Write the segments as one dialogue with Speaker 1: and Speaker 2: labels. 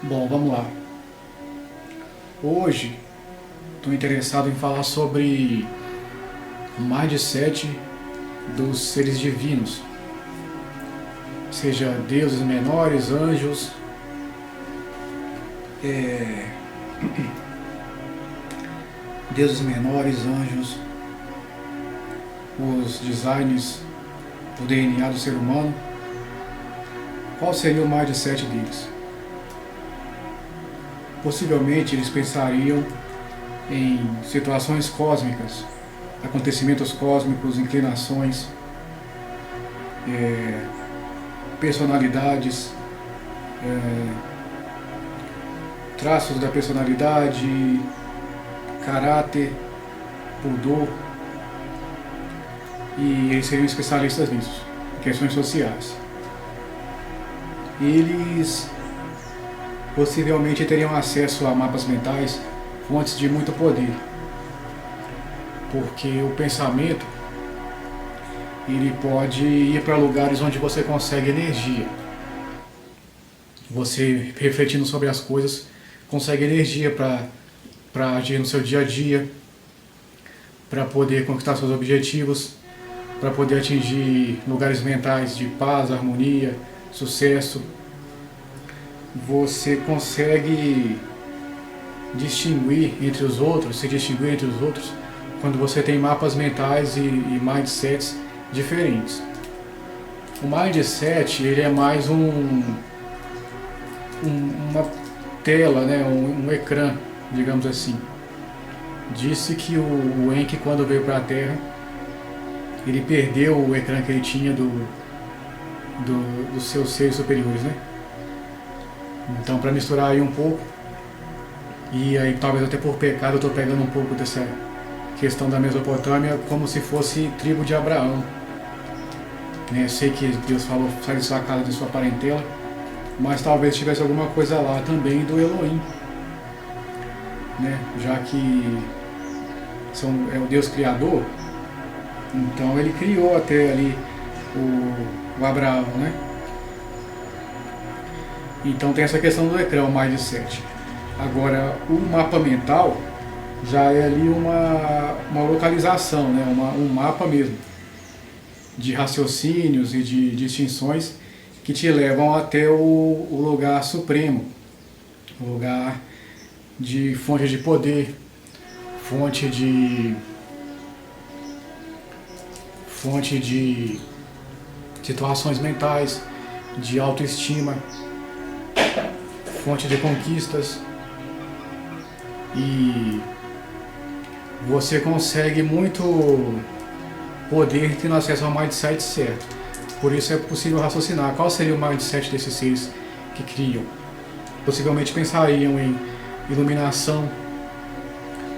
Speaker 1: Bom, vamos lá. Hoje estou interessado em falar sobre o mindset dos seres divinos, seja deuses menores, anjos, é, deuses menores, anjos, os designs do DNA do ser humano. Qual seria o mindset deles? Possivelmente eles pensariam em situações cósmicas, acontecimentos cósmicos, inclinações, personalidades, traços da personalidade, caráter, pudor, e eles seriam especialistas nisso, em questões sociais. Eles possivelmente teriam acesso a mapas mentais, fontes de muito poder, porque o pensamento ele pode ir para lugares onde você consegue energia. Você, refletindo sobre as coisas, consegue energia para agir no seu dia a dia, para poder conquistar seus objetivos, para poder atingir lugares mentais de paz, harmonia, sucesso. Você consegue distinguir entre os outros, se distinguir entre os outros, quando você tem mapas mentais e mindsets diferentes. O mindset ele é mais uma tela, né, um ecrã, digamos assim. Disse que o Enki, quando veio para a Terra, ele perdeu o ecrã que ele tinha dos seus seres superiores, né? Então, para misturar aí um pouco, e aí talvez até por pecado eu estou pegando um pouco dessa questão da Mesopotâmia como se fosse tribo de Abraão. Né? Sei que Deus falou, sai de sua casa, de sua parentela, mas talvez tivesse alguma coisa lá também do Elohim, né? Já que é o Deus Criador, então ele criou até ali o Abraão, né? Então tem essa questão do ecrã, o mindset. Agora, o mapa mental já é ali uma localização, né? Um mapa mesmo, de raciocínios e de distinções que te levam até o lugar supremo, o lugar de fonte de poder, fonte de situações mentais, de autoestima, fonte de conquistas, e você consegue muito poder tendo acesso ao mindset certo. Por isso é possível raciocinar qual seria o mindset desses seres que criam. Possivelmente pensariam em iluminação,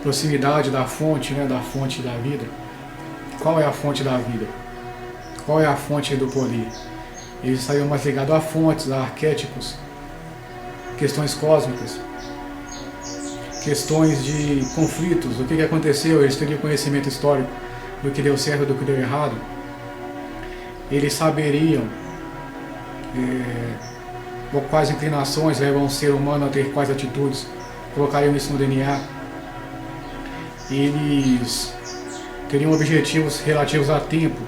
Speaker 1: proximidade da fonte, né, da fonte da vida. Qual é a fonte da vida? Qual é a fonte do poder? Eles estariam mais ligados a fontes, a arquétipos, questões cósmicas, questões de conflitos, o que aconteceu, eles teriam conhecimento histórico do que deu certo e do que deu errado. Eles saberiam quais inclinações levam o ser humano a ter quais atitudes, colocariam isso no DNA. Eles teriam objetivos relativos a tempo,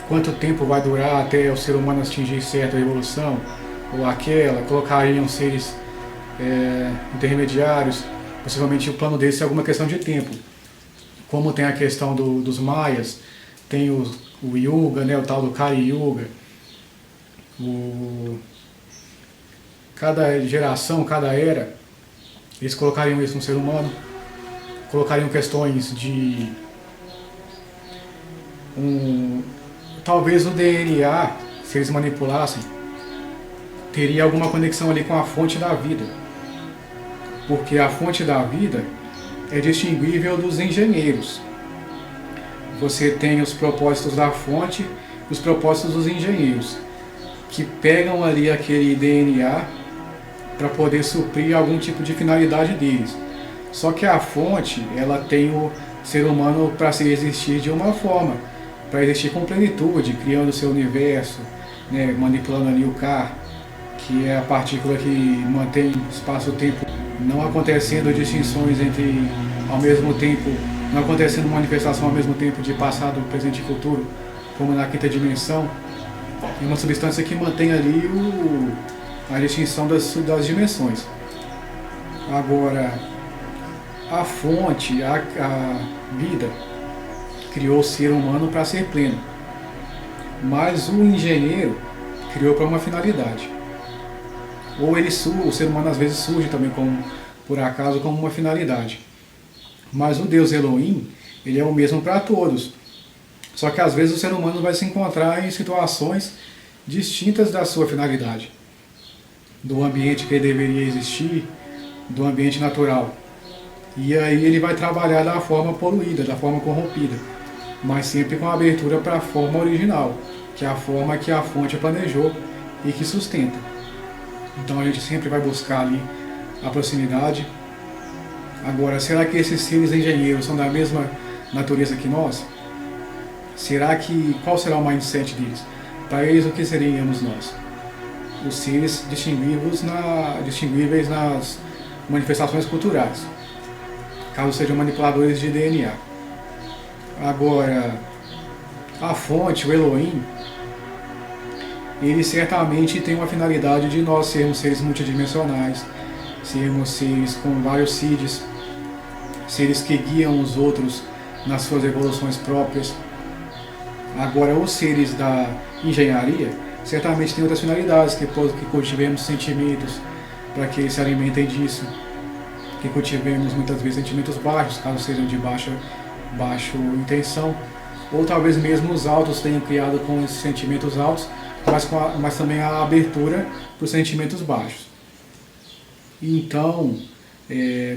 Speaker 1: quanto tempo vai durar até o ser humano atingir certa evolução, ou aquela, colocariam seres intermediários, possivelmente o plano deles é alguma questão de tempo. Como tem a questão dos maias, tem o Yuga, né, o tal do Kali Yuga. Cada geração, cada era, eles colocariam isso no ser humano, colocariam questões de talvez o DNA, se eles manipulassem, teria alguma conexão ali com a fonte da vida, porque a fonte da vida é distinguível dos engenheiros. Você tem os propósitos da fonte e os propósitos dos engenheiros, que pegam ali aquele DNA para poder suprir algum tipo de finalidade deles. Só que a fonte, ela tem o ser humano para se existir de uma forma, para existir com plenitude, criando o seu universo, né, manipulando ali o Ka, que é a partícula que mantém espaço-tempo, não acontecendo distinções entre ao mesmo tempo, não acontecendo manifestação ao mesmo tempo de passado, presente e futuro, como na quinta dimensão. É uma substância que mantém ali a distinção das dimensões. Agora, a fonte, a vida, criou o ser humano para ser pleno, mas o engenheiro criou para uma finalidade. Ou o ser humano às vezes surge também por acaso como uma finalidade. Mas o Deus Elohim, ele é o mesmo para todos. Só que às vezes o ser humano vai se encontrar em situações distintas da sua finalidade, do ambiente que ele deveria existir, do ambiente natural. E aí ele vai trabalhar da forma poluída, da forma corrompida, mas sempre com abertura para a forma original, que é a forma que a fonte planejou e que sustenta. Então a gente sempre vai buscar ali a proximidade. Agora, será que esses seres engenheiros são da mesma natureza que nós? Qual será o mindset deles? Para eles, o que seríamos nós? Os seres distinguíveis nas manifestações culturais, caso sejam manipuladores de DNA. Agora, a fonte, o Elohim, ele certamente tem uma finalidade de nós sermos seres multidimensionais, sermos seres com vários seeds, seres que guiam os outros nas suas evoluções próprias. Agora, os seres da engenharia certamente têm outras finalidades, que cultivemos sentimentos para que eles se alimentem disso, que cultivemos muitas vezes sentimentos baixos, caso sejam de baixa intenção, ou talvez mesmo os altos tenham criado com esses sentimentos altos, mas também a abertura para os sentimentos baixos. Então,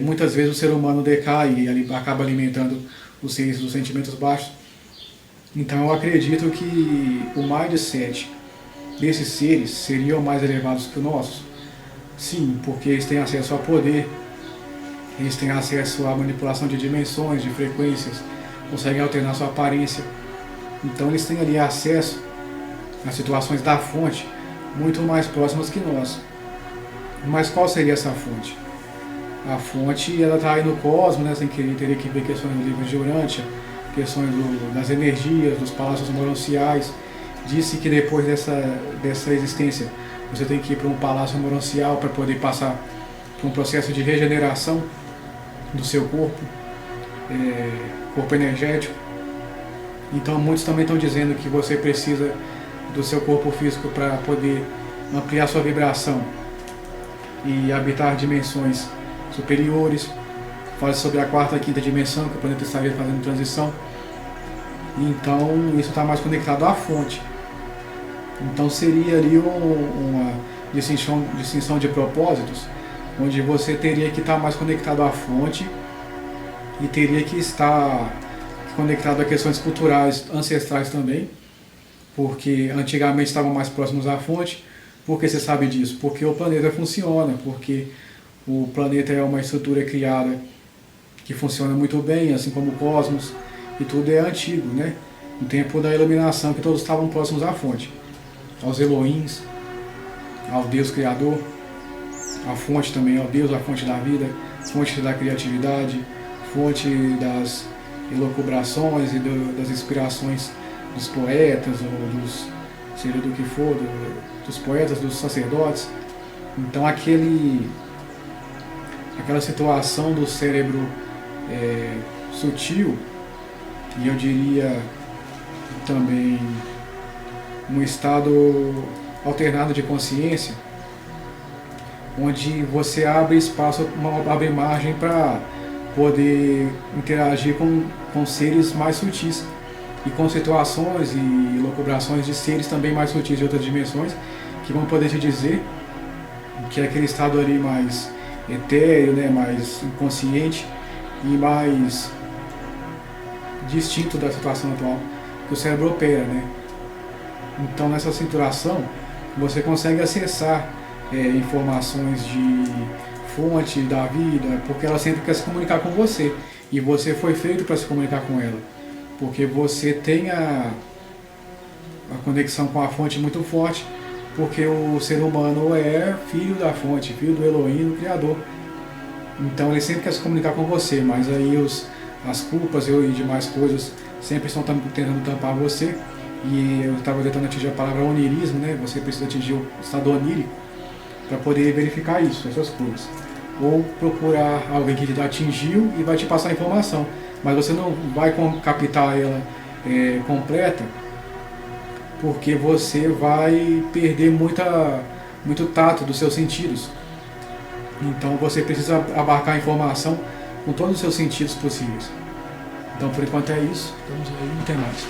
Speaker 1: muitas vezes o ser humano decai e acaba alimentando os seres dos sentimentos baixos. Então eu acredito que o mindset desses seres seriam mais elevados que o nosso. Sim, porque eles têm acesso a poder, eles têm acesso à manipulação de dimensões, de frequências, conseguem alternar sua aparência. Então eles têm ali acesso às situações da fonte muito mais próximas que nós. Mas qual seria essa fonte? A fonte, ela está aí no cosmos, né? Teria que ver questões do livro de Urântia, questões das energias, dos palácios moronciais. Disse que depois dessa existência você tem que ir para um palácio moroncial para poder passar por um processo de regeneração do seu corpo energético. Então muitos também estão dizendo que você precisa do seu corpo físico para poder ampliar sua vibração e habitar dimensões superiores. Fala sobre a quarta e quinta dimensão, que o planeta estaria fazendo transição. Então isso está mais conectado à fonte. Então seria ali uma distinção de propósitos, onde você teria que estar mais conectado à fonte e teria que estar conectado a questões culturais ancestrais também, porque antigamente estavam mais próximos à fonte. Por que você sabe disso? Porque o planeta funciona, porque o planeta é uma estrutura criada que funciona muito bem, assim como o cosmos, e tudo é antigo, né? No tempo da iluminação, que todos estavam próximos à fonte, aos Elohims, ao Deus Criador, a fonte também, ao Deus, a fonte da vida, fonte da criatividade, fonte das elucubrações e das inspirações dos poetas, ou seja do que for, dos poetas, dos sacerdotes. Então aquela situação do cérebro sutil, e eu diria também um estado alternado de consciência, onde você abre espaço, abre margem para poder interagir com seres mais sutis e com situações e locubrações de seres também mais sutis de outras dimensões, que vão poder te dizer que é aquele estado ali mais etéreo, né, mais inconsciente e mais distinto da situação atual que o cérebro opera, né? Então nessa situação você consegue acessar informações de fonte da vida, porque ela sempre quer se comunicar com você, e você foi feito para se comunicar com ela, porque você tem a conexão com a fonte muito forte, porque o ser humano é filho da fonte, filho do Elohim, do Criador. Então ele sempre quer se comunicar com você, mas aí as culpas e demais coisas sempre estão tentando tampar você. E eu estava tentando atingir a palavra onirismo, né? Você precisa atingir o estado onírico para poder verificar isso, essas coisas. Ou procurar alguém que te atingiu e vai te passar a informação, mas você não vai captar ela completa, porque você vai perder muito tato dos seus sentidos. Então você precisa abarcar a informação com todos os seus sentidos possíveis. Então por enquanto é isso, estamos aí, não tem mais.